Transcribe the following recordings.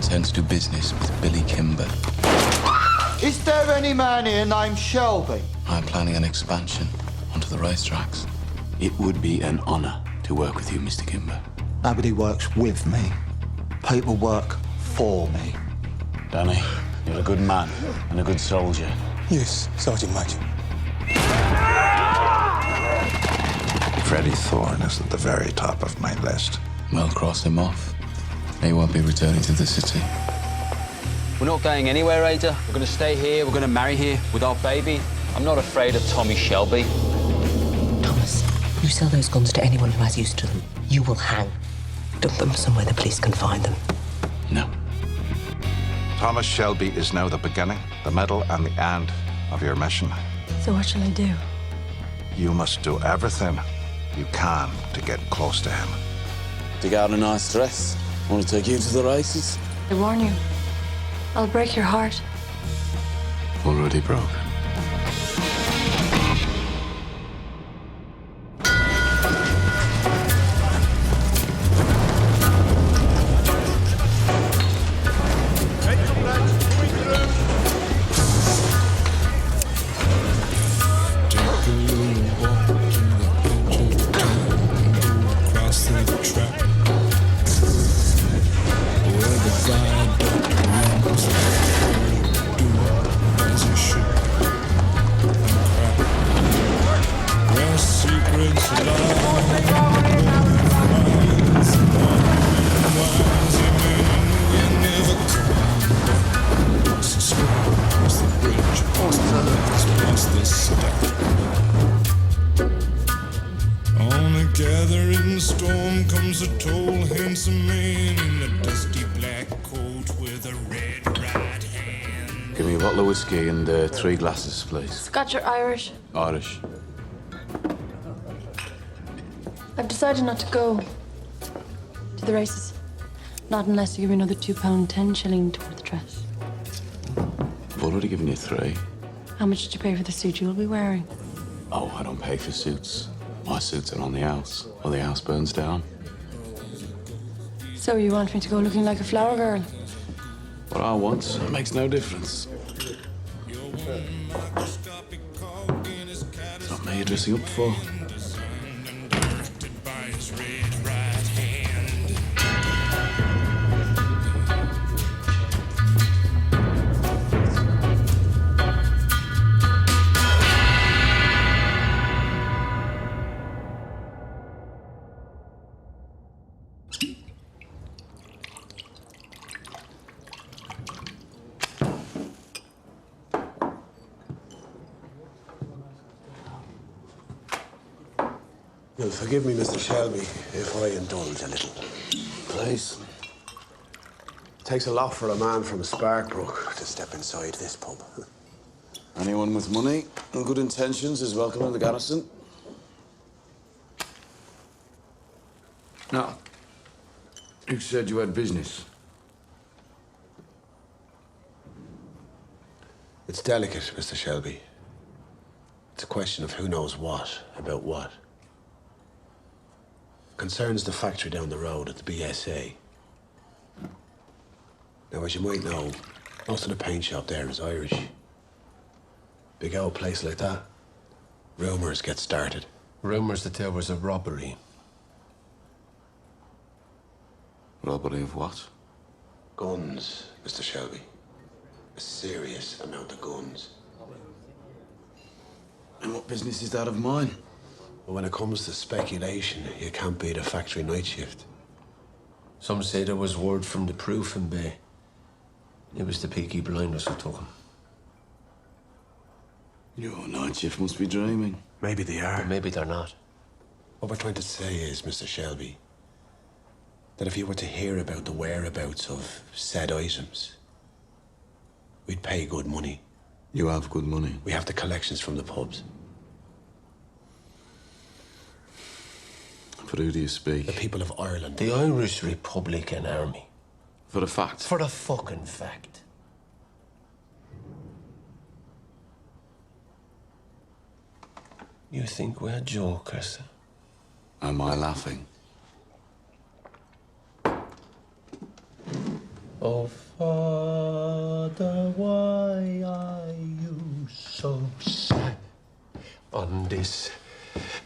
intend to do business with Billy Kimber. Is there any man here named Shelby? I'm planning an expansion onto the racetracks. It would be an honor to work with you, Mr. Kimber. Nobody works with me. People work for me. Danny, you're a good man and a good soldier. Yes, Sergeant Major. Freddie Thorne is at the very top of my list. Well, cross him off. He won't be returning to the city. We're not going anywhere, Ada. We're going to stay here. We're going to marry here with our baby. I'm not afraid of Tommy Shelby. Thomas, you sell those guns to anyone who has use to them, you will hang. Dump them somewhere the police can find them. No. Thomas Shelby is now the beginning, the middle, and the end of your mission. So what shall I do? You must do everything you can to get close to him. Dig out a nice dress. Want to take you to the races? I warn you, I'll break your heart. Already broke. On a gathering storm comes a tall, handsome man in a dusty black coat with a red right hand. Give me a bottle of whiskey and 3 glasses, please. Scotch or Irish? Irish. I've decided not to go to the races. Not unless you give me another £2.10 toward the dress. I've already given you 3. How much did you pay for the suit you'll be wearing? Oh, I don't pay for suits. My suits are on the house, or the house burns down. So you want me to go looking like a flower girl? What I want makes no difference. It's not me you're dressing up for. You'll forgive me, Mr. Shelby, if I indulge a little. Please. It takes a lot for a man from Sparkbrook to step inside this pub. Anyone with money and good intentions is welcome in the garrison. Now, you said you had business. It's delicate, Mr. Shelby. It's a question of who knows what about what. Concerns the factory down the road at the BSA. Now, as you might know, most of the paint shop there is Irish. Big old place like that, rumours get started. Rumours that there was a robbery. Robbery of what? Guns, Mr. Shelby. A serious amount of guns. And what business is that of mine? But when it comes to speculation, you can't beat a factory night shift. Some say there was word from the proof in Bay. It was the Peaky Blinders who took him. Your night shift must be dreaming. Maybe they are. But maybe they're not. What we're trying to say is, Mr. Shelby, that if you were to hear about the whereabouts of said items, we'd pay good money. You have good money. We have the collections from the pubs. For who do you speak? The people of Ireland. The Irish Republican Army. For the fact? For the fucking fact. You think we're jokers? Am I laughing? Oh, Father, why are you so sad on this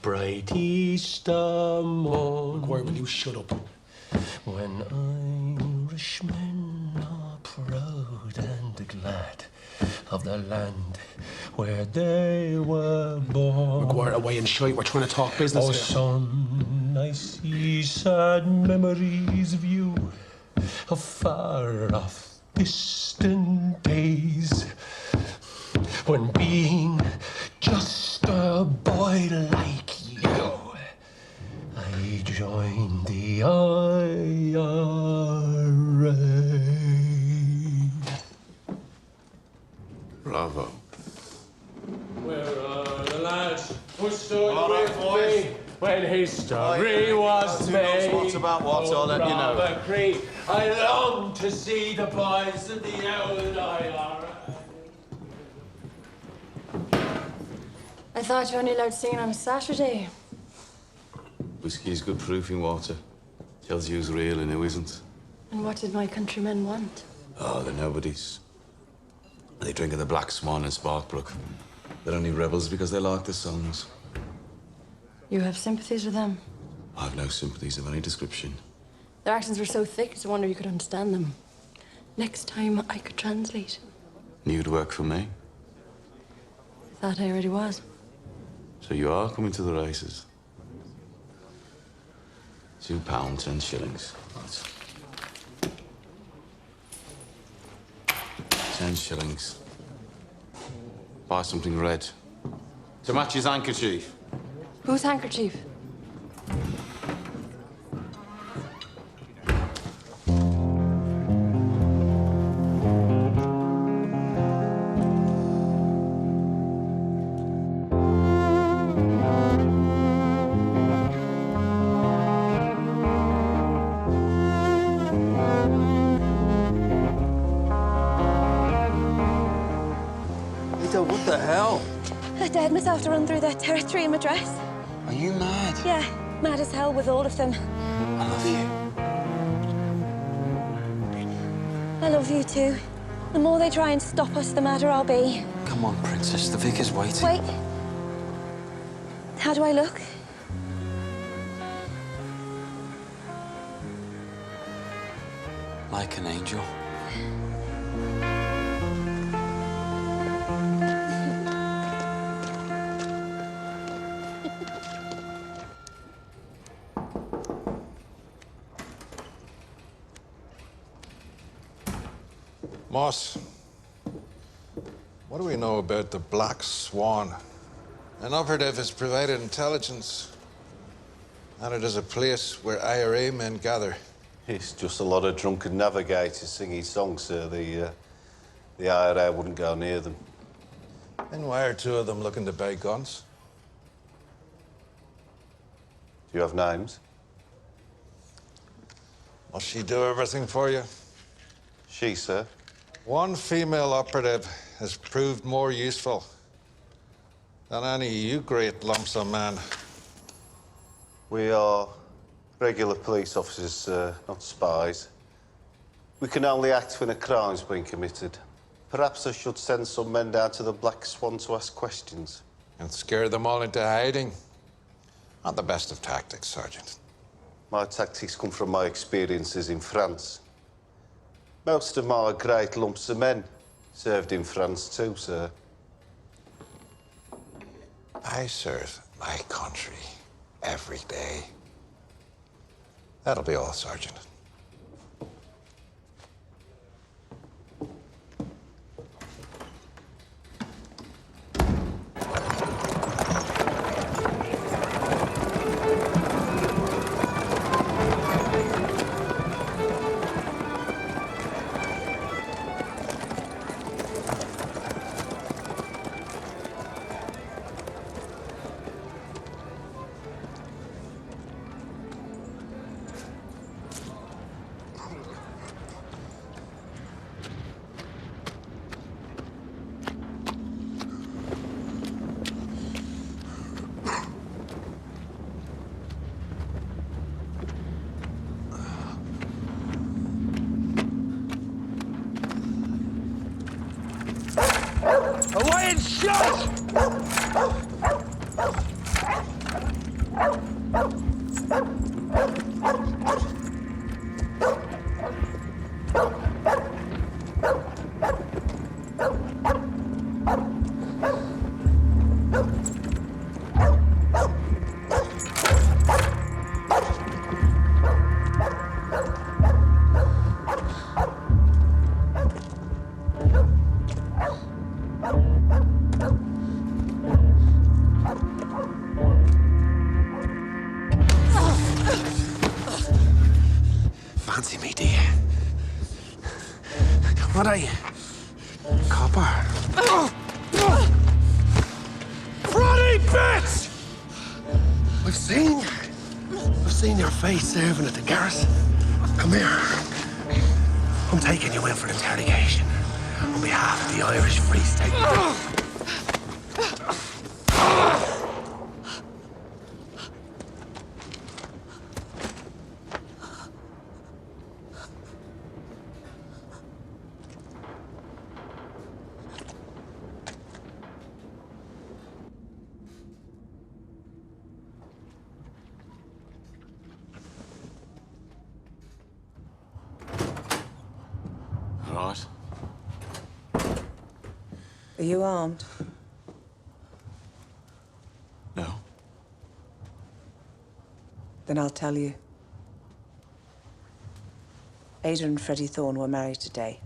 bright Easter morn? McGuire, will you shut up? When Irishmen are proud and glad of the land where they were born. McGuire, away and shite. We're trying to talk business Oh, here. son, I see sad memories of you of far off distant days, when being just a boy like you, I joined the IRA. Bravo. Where are the lads who stood with me when history was made? What's about what? I'll let you know. Bravo Cree, I long to see the boys of the old IRA. I thought you only allowed singing on a Saturday. Whiskey's good proofing water. Tells you who's real and who isn't. And what did my countrymen want? Oh, they're nobodies. They drink of the Black Swan and Sparkbrook. They're only rebels because they like the songs. You have sympathies with them. I've no sympathies of any description. Their accents were so thick, it's a wonder you could understand them. Next time I could translate. You'd work for me. Thought I already was. So you are coming to the races. £2, 10 shillings. Right. 10 shillings. Buy something red. To match his handkerchief. Whose handkerchief? What the hell? I dared myself to run through their territory in my dress. Are you mad? Yeah, mad as hell with all of them. I love you. I love you too. The more they try and stop us, the madder I'll be. Come on, Princess. The vicar's waiting. Wait. How do I look? Like an angel. Moss, what do we know about the Black Swan? An operative has provided intelligence that it is a place where IRA men gather. It's just a lot of drunken navigators singing songs, sir. The IRA wouldn't go near them. And why are two of them looking to buy guns? Do you have names? Must she do everything for you? She, sir. One female operative has proved more useful than any of you great lumps of man. We are regular police officers, sir, not spies. We can only act when a crime's been committed. Perhaps I should send some men down to the Black Swan to ask questions. And scare them all into hiding. Not the best of tactics, Sergeant. My tactics come from my experiences in France. Most of my great lumps of men served in France too, sir. I serve my country every day. That'll be all, Sergeant. Fancy me, do you? What are you? Copper? Bloody bitch! I've seen your face serving at the garrison. Come here. I'm taking you in for interrogation on behalf of the Irish Free State. Right. Are you armed? No. Then I'll tell you. Ada and Freddie Thorne were married today.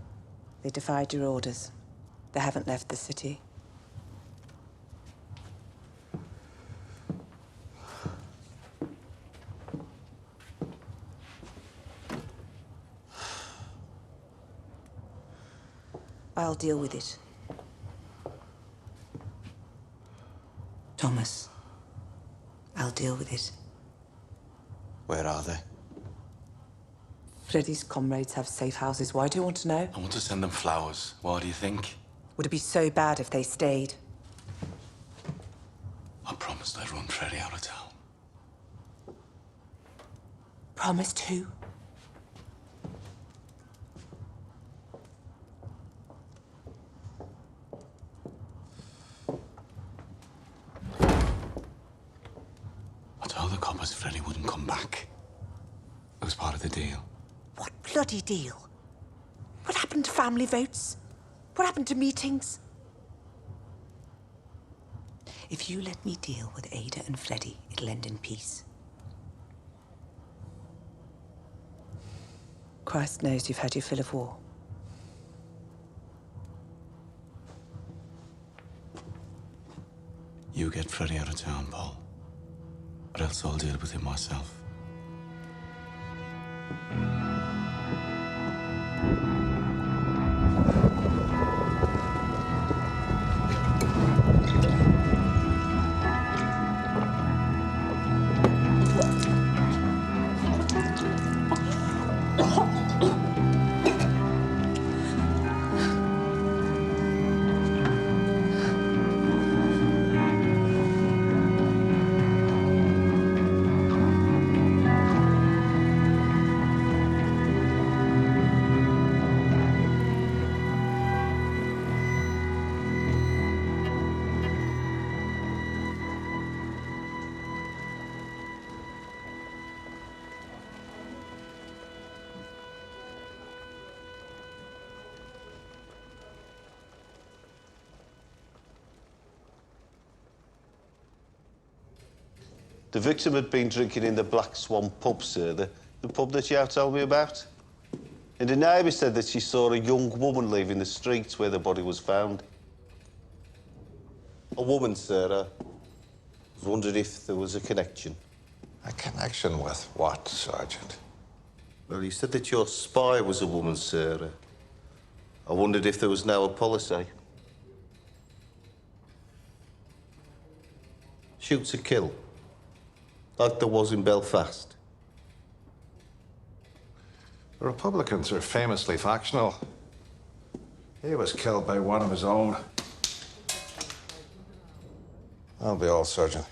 They defied your orders. They haven't left the city. I'll deal with it. Thomas, I'll deal with it. Where are they? Freddie's comrades have safe houses. Why do you want to know? I want to send them flowers. Why do you think? Would it be so bad if they stayed? I promised I'd run Freddie out of town. Promised who? I told the coppers Freddie wouldn't come back. It was part of the deal. What bloody deal? What happened to family votes? What happened to meetings? If you let me deal with Ada and Freddie, it'll end in peace. Christ knows you've had your fill of war. You get Freddie out of town, Paul. Or else I'll deal with him myself. The victim had been drinking in the Black Swan pub, sir, the pub that you told me about. And the neighbour said that she saw a young woman leaving the streets where the body was found. A woman, sir. I was wondering if there was a connection. A connection with what, Sergeant? Well, you said that your spy was a woman, sir. I wondered if there was now a policy. Shoot to kill. Like there was in Belfast. The Republicans are famously factional. He was killed by one of his own. I'll be all, Sergeant.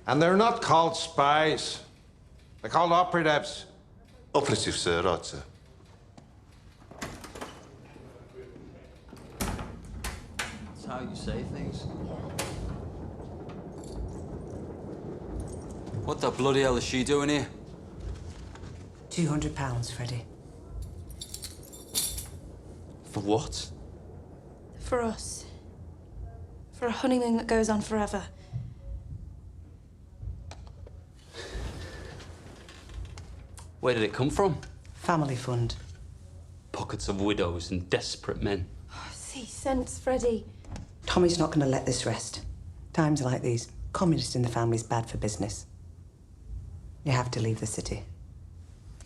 And they're not called spies. They're called operatives. Operative, sir, right, sir. how you say things. What the bloody hell is she doing here? £200, Freddie. For what? For us. For a honeymoon that goes on forever. Where did it come from? Family fund. Pockets of widows and desperate men. See sense, Freddie. Tommy's not going to let this rest. Times like these, communist in the family's bad for business. You have to leave the city.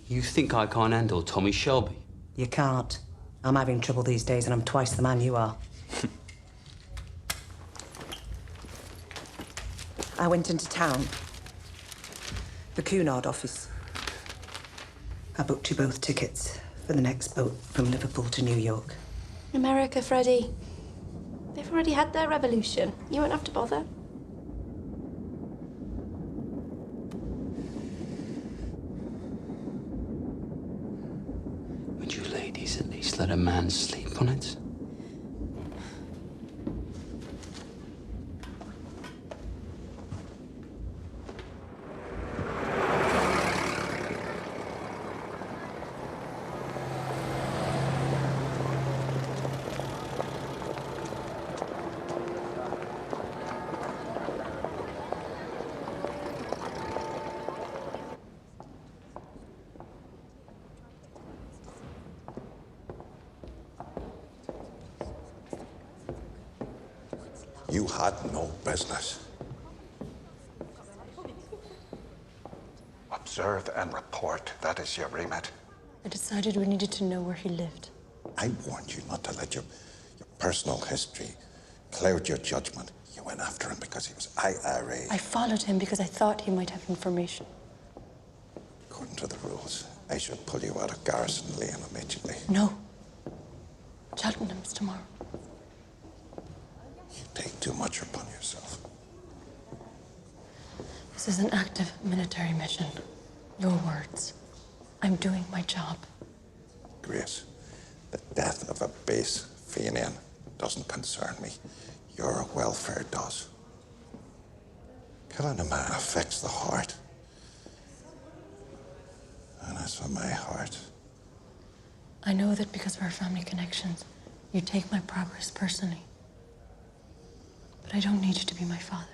You think I can't handle Tommy Shelby? You can't. I'm having trouble these days, and I'm twice the man you are. I went into town. The Cunard office. I booked you both tickets for the next boat from Liverpool to New York. America, Freddie. They've already had their revolution. You won't have to bother. Would you ladies at least let a man sleep on it? You had no business. Observe and report. That is your remit. I decided we needed to know where he lived. I warned you not to let your personal history cloud your judgment. You went after him because he was IRA. I followed him because I thought he might have information. According to the rules, I should pull you out of Garrison Lane immediately. No. Cheltenham's tomorrow. You take too much upon yourself. This is an active military mission. Your words. I'm doing my job. Grace, the death of a base Fenian doesn't concern me. Your welfare does. Killing a man affects the heart. And as for my heart, I know that because of our family connections, you take my progress personally. But I don't need you to be my father.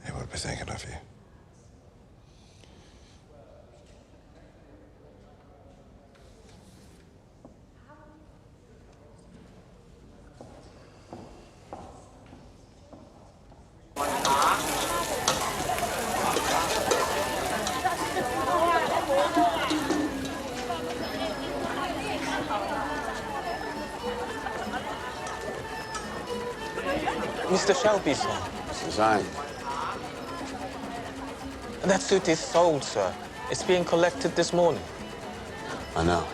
I would be thinking of you. Mr. Shelby's home. Sezoni. That suit is sold, sir. It's being collected this morning. I know.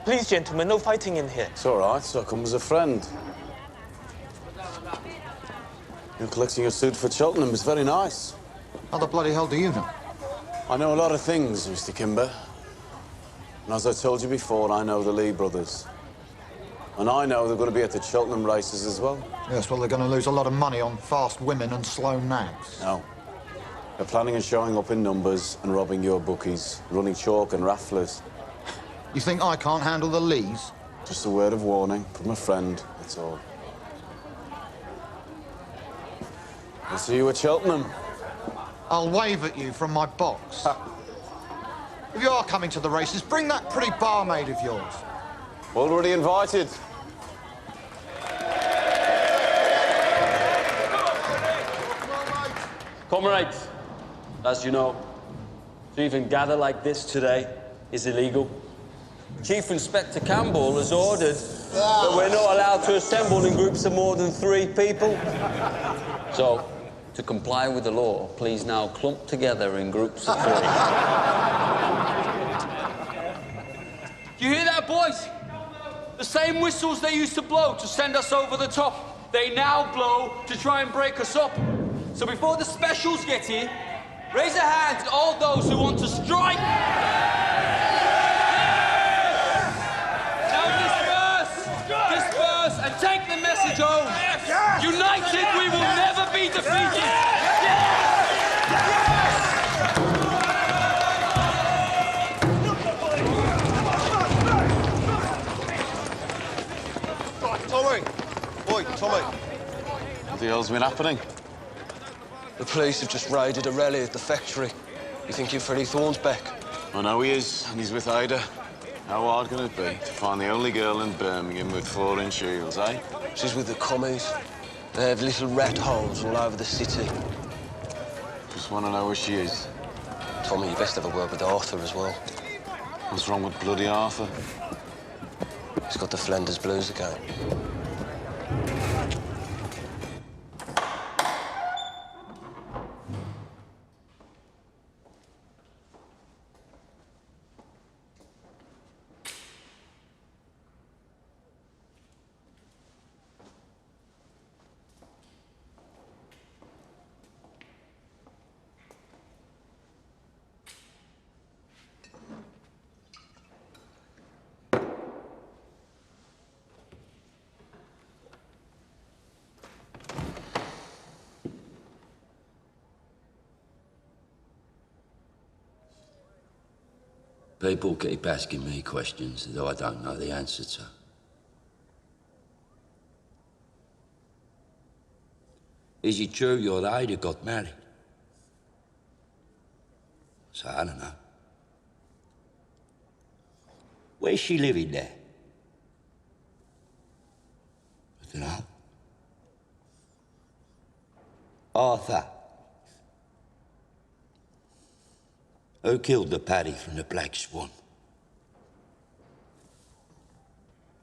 Please, gentlemen, no fighting in here. It's all right. So I come as a friend. You're collecting your suit for Cheltenham. It's very nice. How the bloody hell do you know? I know a lot of things, Mr. Kimber. And as I told you before, I know the Lee brothers. And I know they're going to be at the Cheltenham races as well. Yes, well, they're going to lose a lot of money on fast women and slow nags. No. They're planning on showing up in numbers and robbing your bookies, running chalk and rafflers. You think I can't handle the Lees? Just a word of warning from a friend, that's all. I'll see you at Cheltenham. I'll wave at you from my box. If you are coming to the races, bring that pretty barmaid of yours. Already invited. Comrades, as you know, to even gather like this today is illegal. Chief Inspector Campbell has ordered that we're not allowed to assemble in groups of more than 3 people. So, to comply with the law, please now clump together in groups of 3. Do you hear that, boys? The same whistles they used to blow to send us over the top, they now blow to try and break us up. So before the specials get here, Raise a hand to all those who want to strike. Now disperse and take the message home. United, we will never be defeated. Tommy! Boy, Tommy. What the hell's been happening? The police have just raided a rally at the factory. You think you're Freddie Thorne's back? I know he is, and he's with Ida. How hard can it be to find the only girl in Birmingham with 4-inch heels, eh? She's with the commies. They have little rat holes all over the city. Just want to know where she is. Tommy, you best have a word with Arthur as well. What's wrong with bloody Arthur? He's got the Flanders blues again. People keep asking me questions that I don't know the answer to. Is it true your Ida got married? So I don't know. Where's she living there? I don't know. Arthur. Who killed the Paddy from the Black Swan?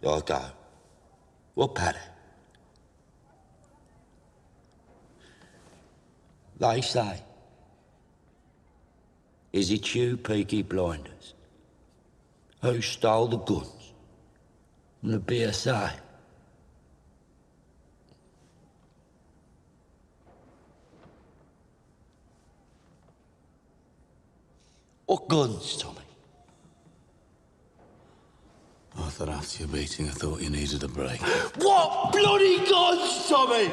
I go. What Paddy? They say. Is it you, Peaky Blinders, who stole the guns from the BSA? What guns, Tommy? I thought after your beating, I thought you needed a break. What bloody guns, Tommy?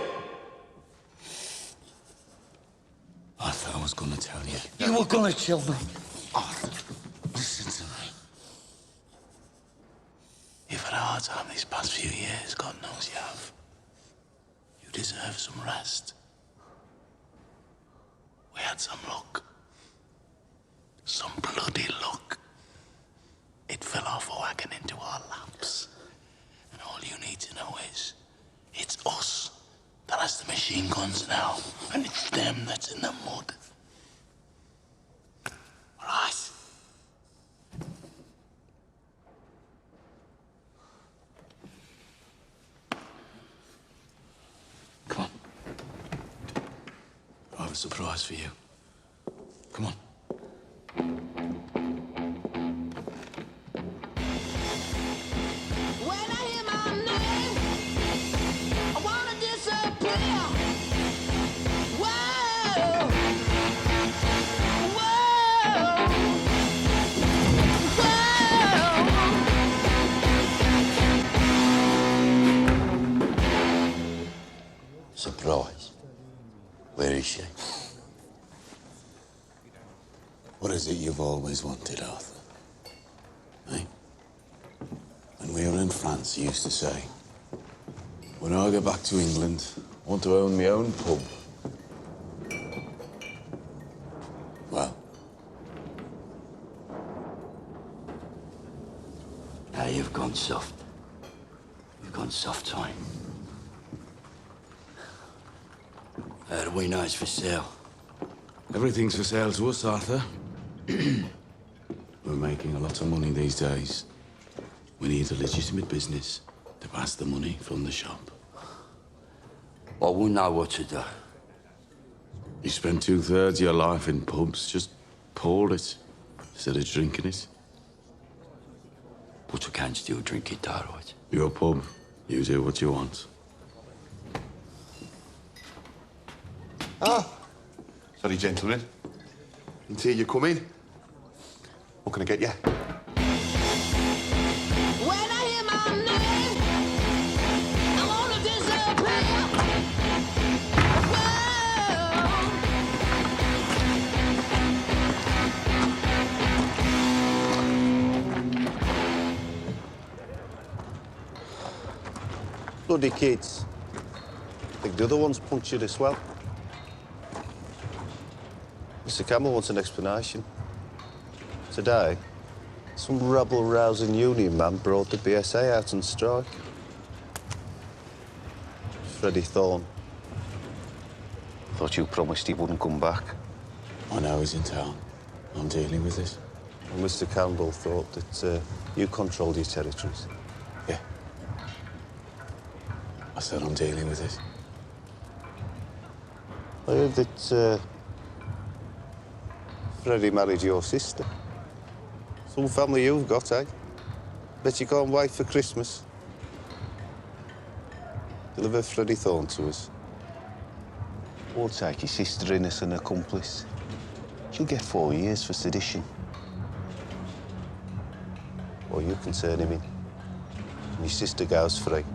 I thought I was going to tell you. You were gonna tell me. Arthur, listen to me. You've had a hard time these past few years, God knows you have. You deserve some rest. We had some luck. Some bloody luck. It fell off a wagon into our laps. And all you need to know is, it's us that has the machine guns now, and it's them that's in the mud. All right? Come on. I have a surprise for you. Come on. Surprise. Where is she? What is it you've always wanted, Arthur? Eh? When we were in France, you used to say, when I go back to England, I want to own my own pub. Well, now you've gone soft. You've gone soft, Tommy. How do we know it's for sale? everything's for sale to us, Arthur. We're making a lot of money these days. We need a legitimate business to pass the money from the shop. Well, we'll know what to do. You spent 2/3 of your life in pubs. Just pour it instead of drinking it. But we can still drink it, though, right? Your pub. You do what you want. Ah. Sorry, gentlemen. Didn't hear you come in. What can I get you? When I hear my name, I wanna disappear. Bloody kids. I think the other one's punctured as well. Mr. Campbell wants an explanation. Today, some rabble-rousing union man brought the BSA out on strike. Freddie Thorne. Thought you promised he wouldn't come back. I know he's in town. I'm dealing with it. Well, Mr. Campbell thought that you controlled your territories. Yeah. I said I'm dealing with it. I heard that Freddie married your sister. Some family you've got, eh? Bet you can't wait for Christmas. Deliver Freddie Thorne to us. Or take your sister in as an accomplice. She'll get 4 years for sedition. Or you can turn him in. And your sister goes free.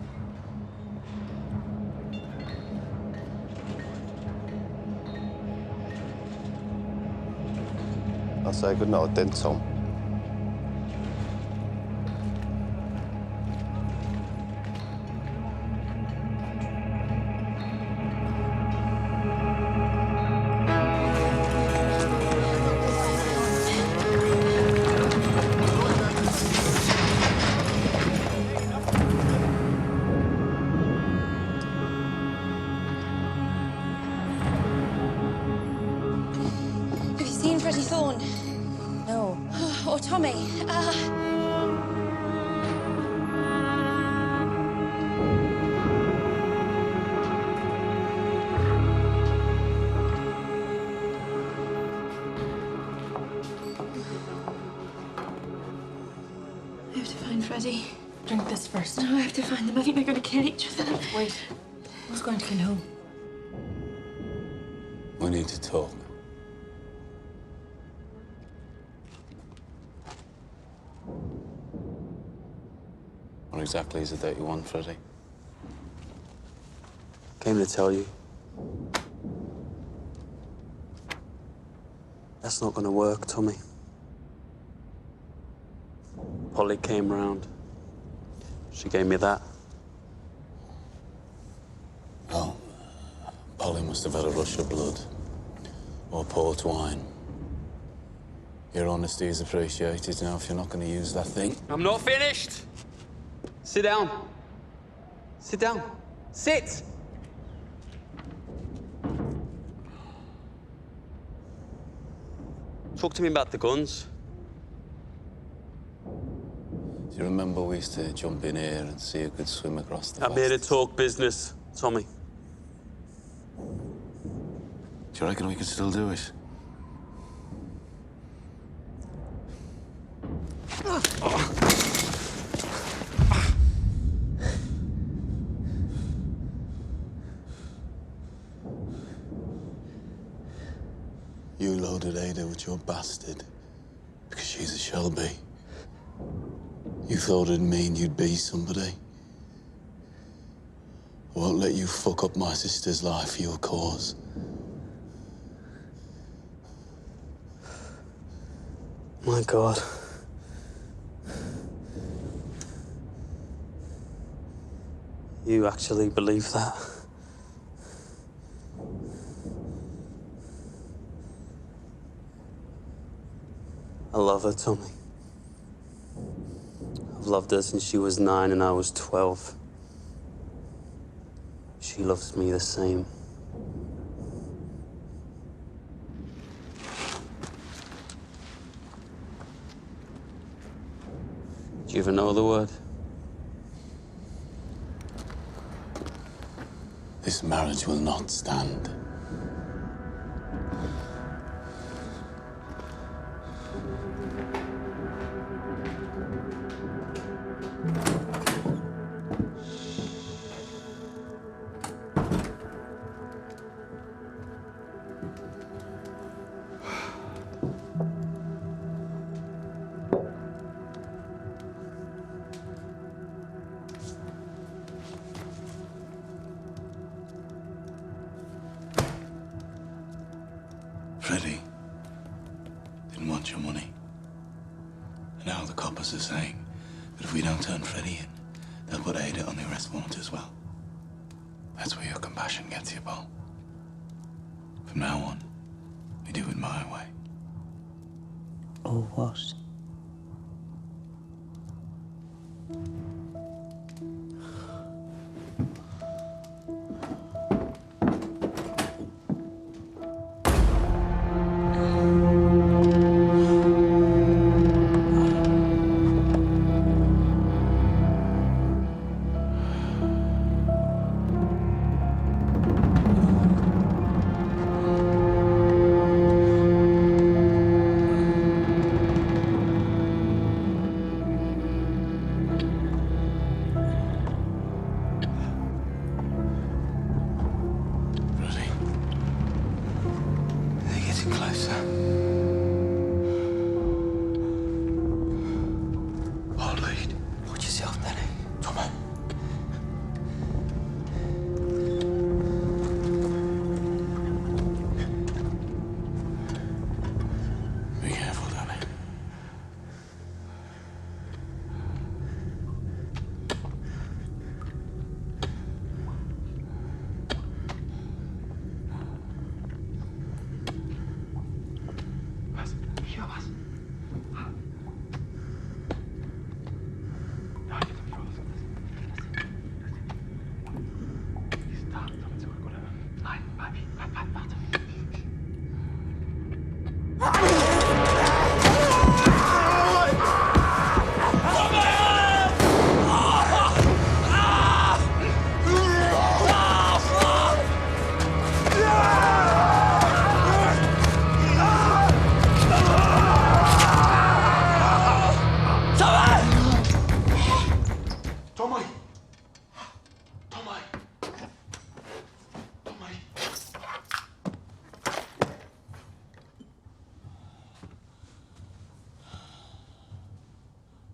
I'll say good night then, Tom. Have you seen Freddie Thorne? No. Or Tommy? I have to find Freddie. Drink this first. No, I have to find them. I think they're going to kill each other. Wait. Who's going to kill who? We need to talk. What exactly is it that you want, Freddie? Came to tell you. That's not gonna work, Tommy. Polly came round. She gave me that. Well, Polly must have had a rush of blood. Or port wine. Your honesty is appreciated now if you're not going to use that thing. I'm not finished! Sit down. Sit down. Sit! Talk to me about the guns. Do you remember we used to jump in here and see who could swim across the I'm here to talk business, Tommy. Do you reckon we could still do it? You loaded Ada with your bastard because she's a Shelby. You thought it'd mean you'd be somebody. I won't let you fuck up my sister's life for your cause. My God. You actually believe that? I love her, Tommy. I've loved her since she was 9 and I was 12. She loves me the same. Do you even know the word? This marriage will not stand. Freddie didn't want your money. And now the coppers are saying that if we don't turn Freddie in, they'll put Ada on the arrest warrant as well. That's where your compassion gets you, Paul. From now on, we do it my way. Or what?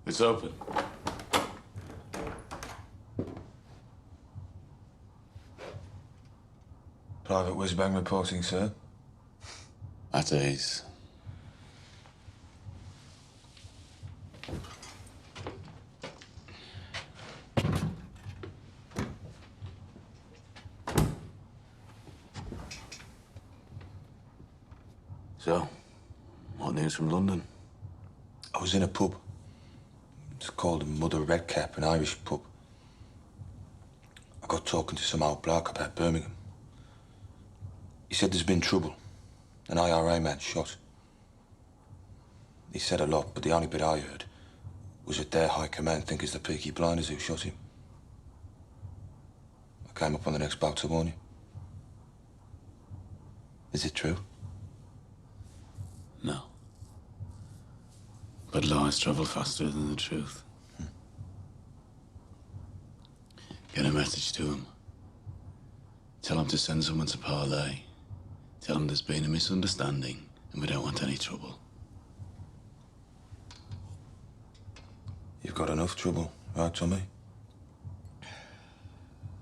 It's open. Private whiz-bang reporting, sir. At ease. So, what news from London? I was in a pub. It's called Mother Redcap, an Irish pub. I got talking to some old bloke about Birmingham. He said there's been trouble. An IRA man shot. He said a lot, but the only bit I heard was that their high command think it's the Peaky Blinders who shot him. I came up on the next boat to warn you. Is it true? No. But lies travel faster than the truth. Get a message to him. Tell him to send someone to Parlay. Tell him there's been a misunderstanding and we don't want any trouble. You've got enough trouble, right, Tommy?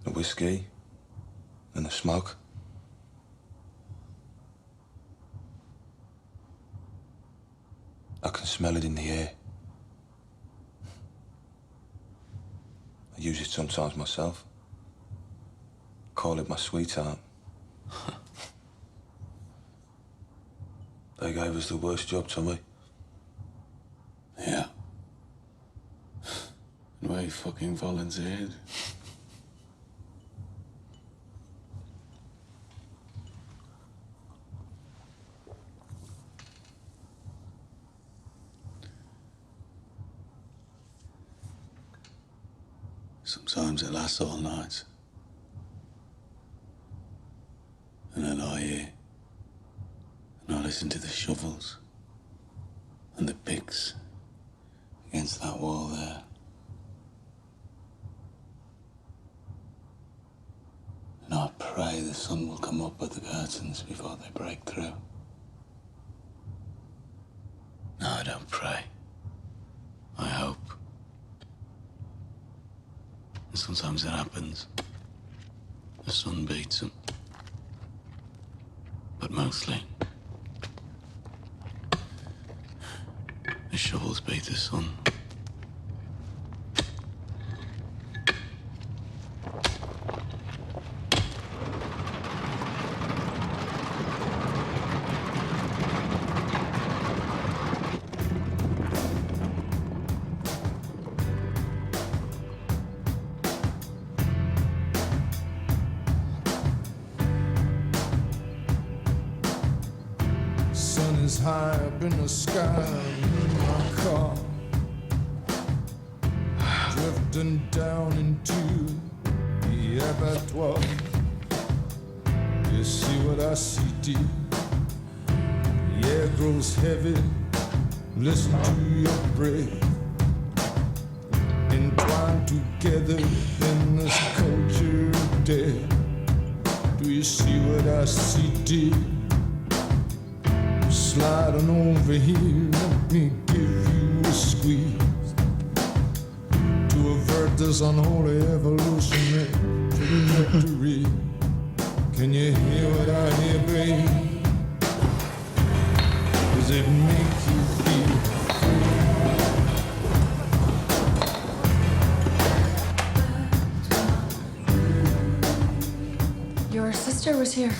The whiskey and the smoke. I can smell it in the air. I use it sometimes myself. Call it my sweetheart. They gave us the worst job, Tommy. Yeah. And we fucking volunteered. Sometimes it lasts all night. And I lie here. And I listen to the shovels and the picks against that wall there. And I pray the sun will come up at the curtains before they break through. No, I don't pray. I hope. And sometimes it happens. The sun beats them. But mostly, The shovels beat the sun. Sun is high up in the sky in my car, drifting down into the abattoir. You see what I see, dear? The air grows heavy. Listen to your breath, entwined together in this culture of death. Do you see what I see, dear? Slide on over here, let me give you a squeeze to avert this unholy evolutionary trajectory. Can you hear what I hear, babe? Does it make you feel free? Your sister was here.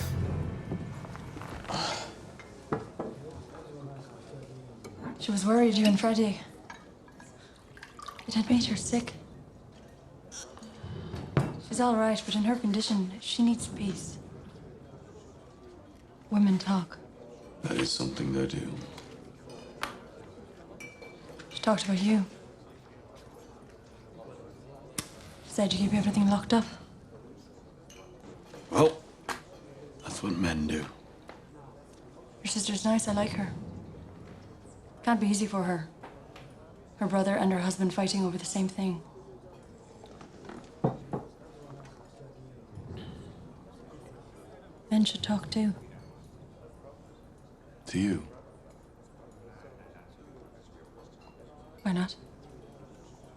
She was worried, you and Freddie. It had made her sick. She's all right, but in her condition, she needs peace. Women talk. That is something they do. She talked about you. She said you keep everything locked up. Well, that's what men do. Your sister's nice, I like her. Can't be easy for her. Her brother and her husband fighting over the same thing. Men should talk too. To you? Why not?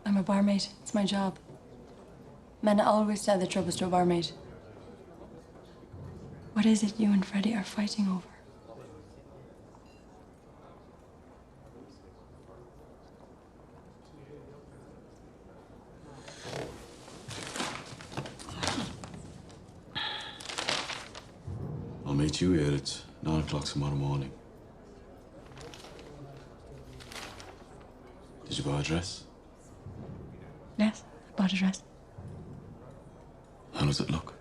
I'm a barmaid. It's my job. Men always tell the troubles to a barmaid. What is it you and Freddie are fighting over? I'll meet you here at 9 o'clock tomorrow morning. Did you buy a dress? Yes, I bought a dress. How does it look?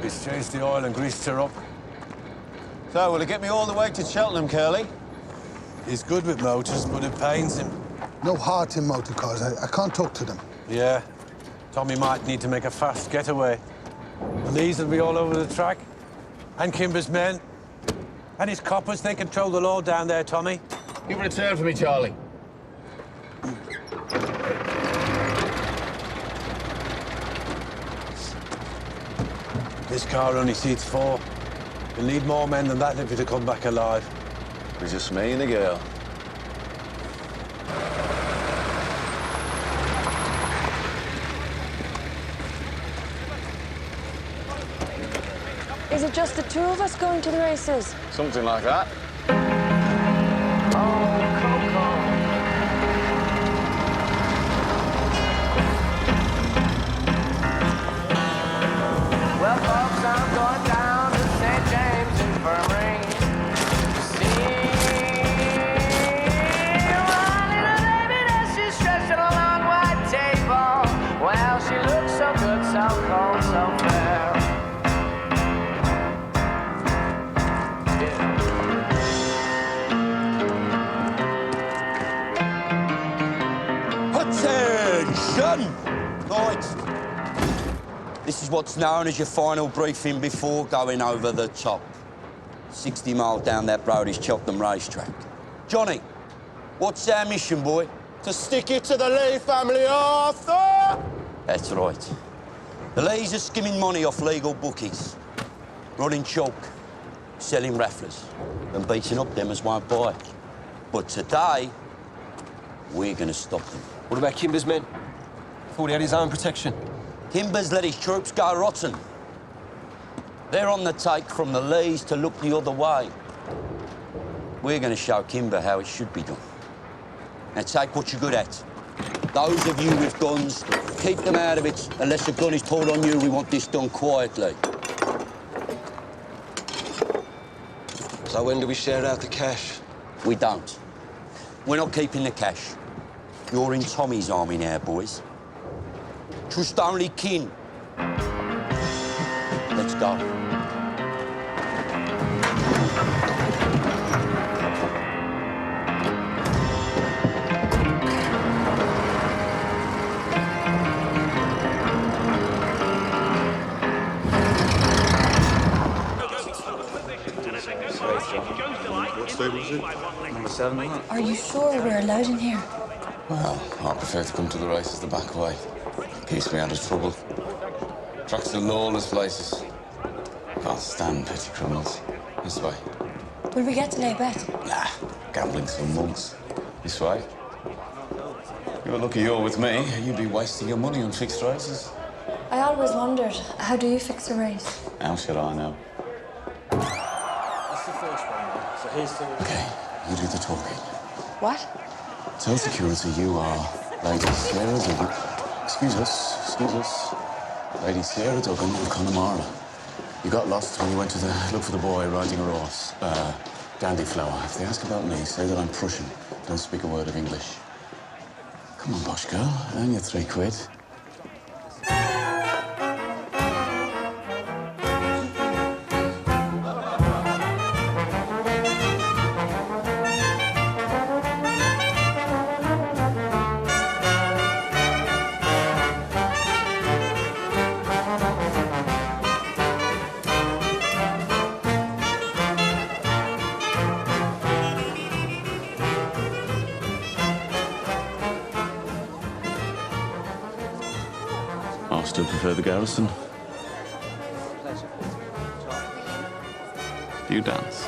He's changed the oil and greased her up. So, will he get me all the way to Cheltenham, Curly? He's good with motors, but it pains him. No heart in motor cars. I can't talk to them. Yeah. Tommy might need to make a fast getaway. And these will be all over the track. And Kimber's men. And his coppers, they control the law down there, Tommy. Give it a turn for me, Charlie. This car only seats 4. You'll need more men than that if you're to come back alive. It's just me and the girl. Is it just the two of us going to the races? Something like that. Right. This is what's known as your final briefing before going over the top. 60 miles down that road is Cheltenham Racetrack. Johnny, what's our mission, boy? To stick it to the Lee family, Arthur! That's right. The Lees are skimming money off legal bookies, running chalk, selling rafflers, and beating up them as won't buy. But today, we're going to stop them. What about Kimber's men? Thought he had his own protection. Kimber's let his troops go rotten. They're on the take from the Lees to look the other way. We're going to show Kimber how it should be done. Now take what you're good at. Those of you with guns, keep them out of it. Unless a gun is pulled on you, we want this done quietly. So when do we share out the cash? We don't. We're not keeping the cash. You're in Tommy's army now, boys. Trust only kin. Let's go. What stable is it? Number 7, isn't it? Are you sure we're allowed in here? Well, I prefer to come to the races the back way. Keeps me out of trouble. Tracks to lawless places. Can't stand petty criminals. This way. Will we get to lay bet? Nah, gambling some monks. This way. You're lucky you're with me. You'd be wasting your money on fixed races. I always wondered, how do you fix a race? How should I know? That's the first one, so here's the... Okay, you do the talking. What? Tell security you are Lady Sarah Duggan. Excuse us. Lady Sarah Duggan of Connemara. You got lost when you went to look for the boy riding a horse. Dandy Flower. If they ask about me, say that I'm Prussian. Don't speak a word of English. Come on, posh girl. Earn your £3. I still prefer the garrison. Do you dance?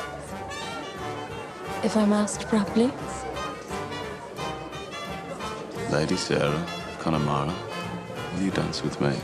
If I'm asked properly. Lady Sarah, Connemara, will you dance with me?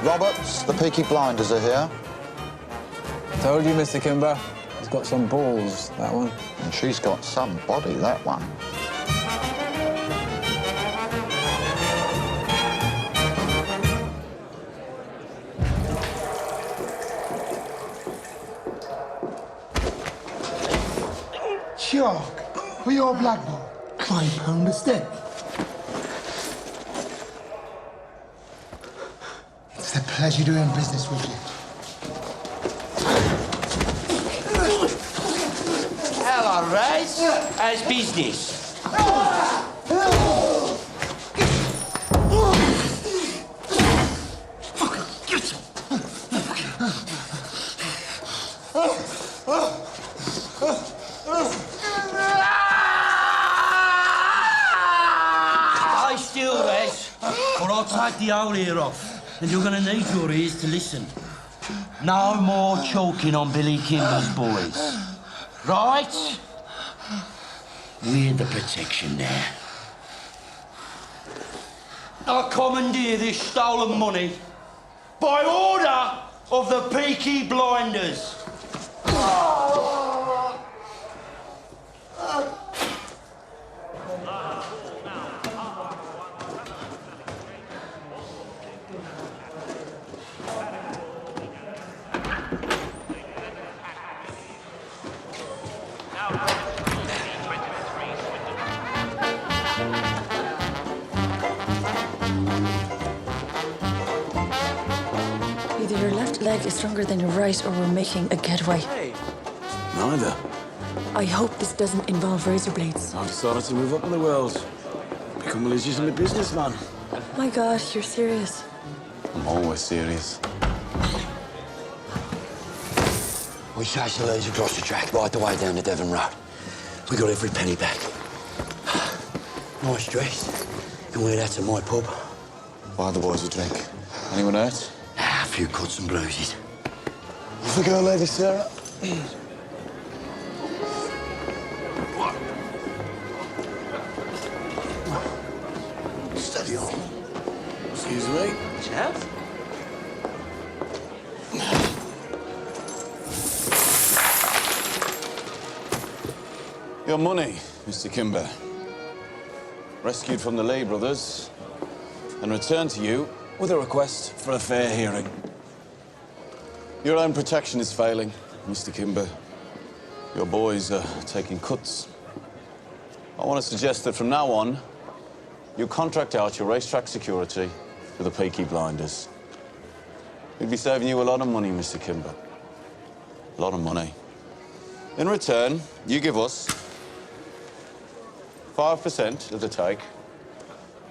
Roberts, the Peaky Blinders are here. Told you, Mr. Kimber. He's got some balls, that one. And she's got some body, that one. Shark, for your black boy, £5 a step. It's a pleasure doing business with you. Hello, Raz. How's business? Stay still, Raz, or I'll take the whole ear off. and you're going to need your ears to listen. No more choking on Billy Kimber's boys. Right? We're the protection there. I commandeer this stolen money by order of the Peaky Blinders. Either your left leg is stronger than your right, or we're making a getaway. Neither. I hope this doesn't involve razor blades. I've decided to move up in the world. Become a legitimate businessman. My God, you're serious. I'm always serious. We chased the lads across the track right the way down the Devon Road. We got every penny back. Nice dress. Can wear that to my pub. Buy the boys a drink. Anyone hurt? A few cuts and bruises. Off we go, Lady Sarah. Steady on. Excuse me. Chap? Your money, Mr. Kimber. Rescued from the Lee brothers and returned to you with a request for a fair hearing. Your own protection is failing, Mr. Kimber. Your boys are taking cuts. I want to suggest that from now on, you contract out your racetrack security to the Peaky Blinders. We'd be saving you a lot of money, Mr. Kimber. A lot of money. In return, you give us 5% of the take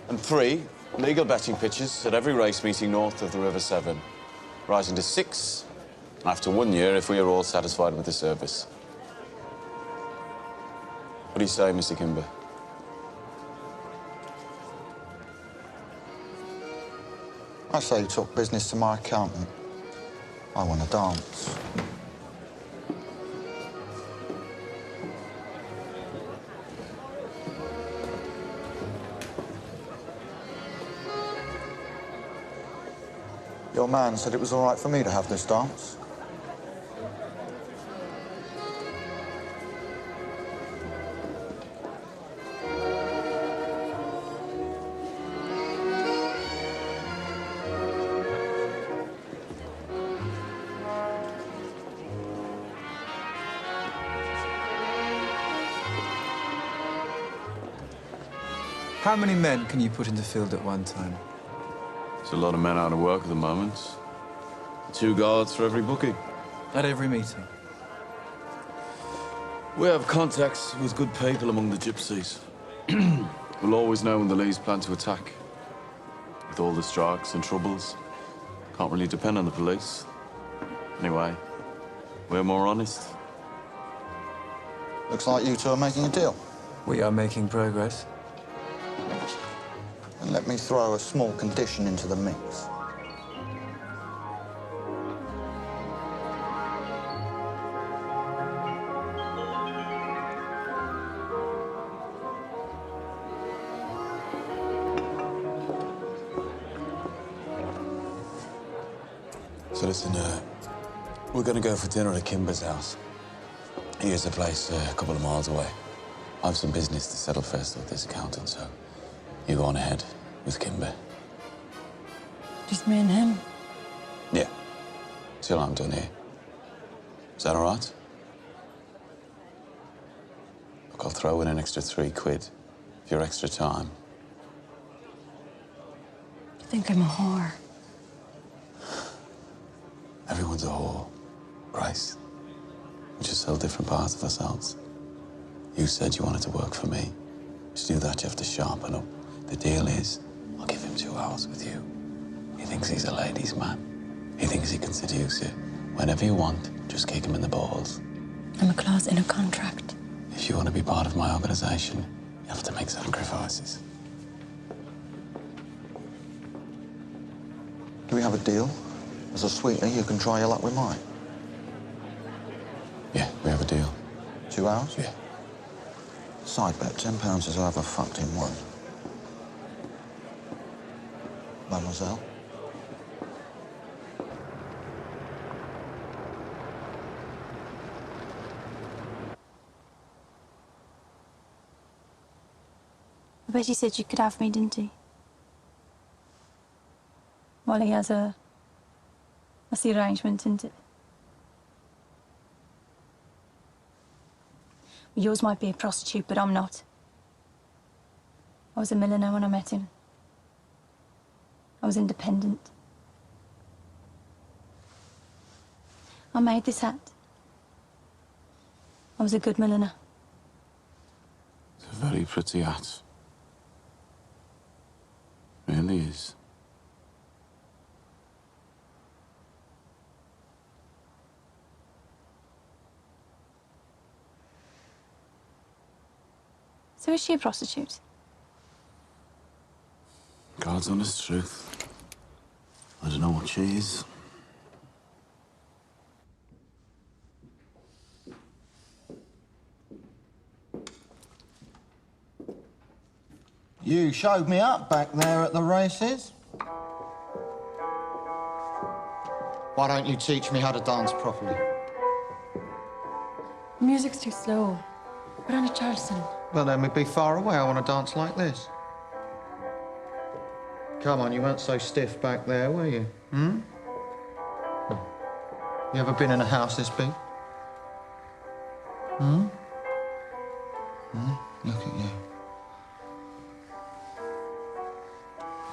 and 3 legal betting pitches at every race meeting north of the River Severn, rising to 6 after 1 year if we are all satisfied with the service. What do you say, Mr. Kimber? I say you talk business to my accountant. I want to dance. Your man said it was all right for me to have this dance. How many men can you put in the field at one time? There's a lot of men out of work at the moment. 2 guards for every bookie. At every meeting? We have contacts with good people among the gypsies. We'll always know when the Lees plan to attack. With all the strikes and troubles, can't really depend on the police. Anyway, we're more honest. Looks like you two are making a deal. We are making progress. And let me throw a small condition into the mix. So listen, we're gonna go for dinner at Kimber's house. He has a place a couple of miles away. I have some business to settle first with this accountant, so you go on ahead with Kimber. Just me and him. Yeah, till I'm done here. Is that all right? Look, I'll throw in an extra £3 for your extra time. You think I'm a whore? Everyone's a whore, Grace. We just sell different parts of ourselves. You said you wanted to work for me. To do that, you have to sharpen up. The deal is, I'll give him 2 hours with you. He thinks he's a ladies' man. He thinks he can seduce you. Whenever you want, just kick him in the balls. I'm a clause in a contract. If you want to be part of my organization, you have to make sacrifices. Do we have a deal? As a sweetener, you can try your luck with mine. Yeah, we have a deal. 2 hours? Yeah. Side bet, £10 is over fucked in one. Mademoiselle? I bet he said you could have me, didn't he? Well, he has a... That's the arrangement, isn't it? Yours might be a prostitute, but I'm not. I was a milliner when I met him. I was independent. I made this hat. I was a good milliner. It's a very pretty hat. Really is. So is she a prostitute? God's honest truth. I don't know what she is. You showed me up back there at the races. Why don't you teach me how to dance properly? The music's too slow. Put on a Charleston. Well, then we'd be far away. I want to dance like this. Come on, you weren't so stiff back there, were you? Hmm? You ever been in a house this big? Hmm? Hmm? Look at you.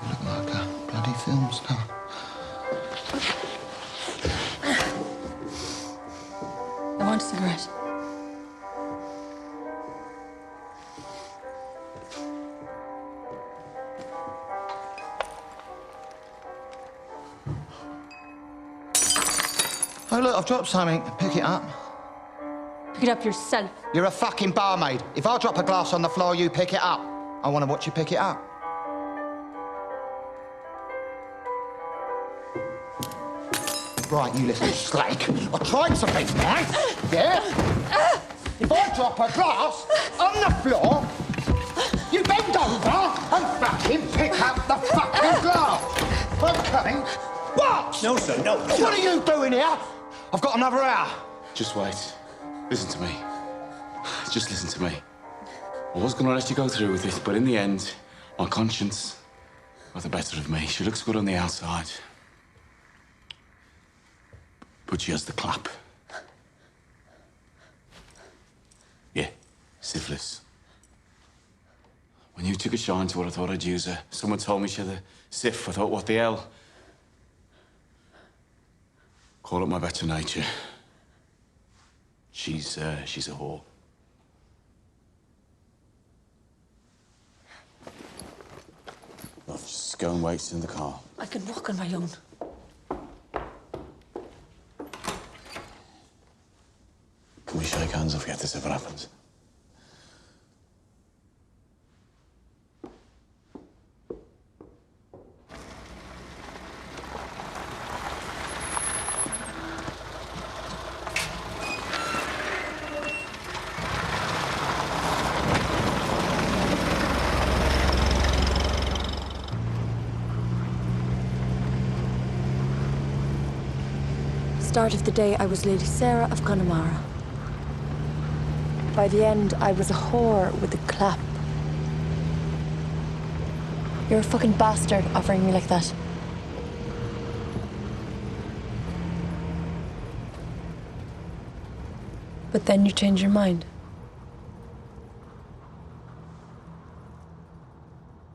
You look like a bloody film star. I want a cigarette. Oh, look, I've dropped something. Pick it up. Pick it up yourself. You're a fucking barmaid. If I drop a glass on the floor, you pick it up. I want to watch you pick it up. Right, you listen, Slake. I tried something, right? Yeah? If I drop a glass on the floor, you bend over and fucking pick up the fucking glass. Okay? What? No, sir, no. What are you doing here? I've got another hour. Just wait. Listen to me. Just listen to me. I was going to let you go through with it, but in the end, my conscience got the better of me. She looks good on the outside. But she has the clap. Yeah, syphilis. When you took a shine to what I thought I'd use her, someone told me she had a syph. I thought, what the hell? Call it my better nature. She's a whore. Love, just go and wait in the car. I can walk on my own. Can we shake hands and forget this ever happened? Start of the day, I was Lady Sarah of Connemara. By the end, I was a whore with a clap. You're a fucking bastard offering me like that. But then you change your mind.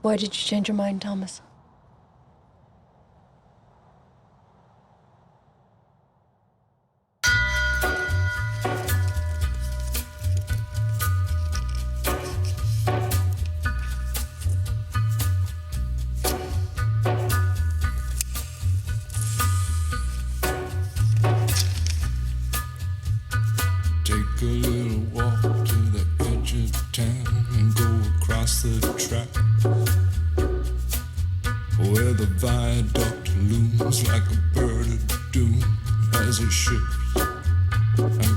Why did you change your mind, Thomas? Take a little walk to the edge of town and go across the track. bird of doom as it ships and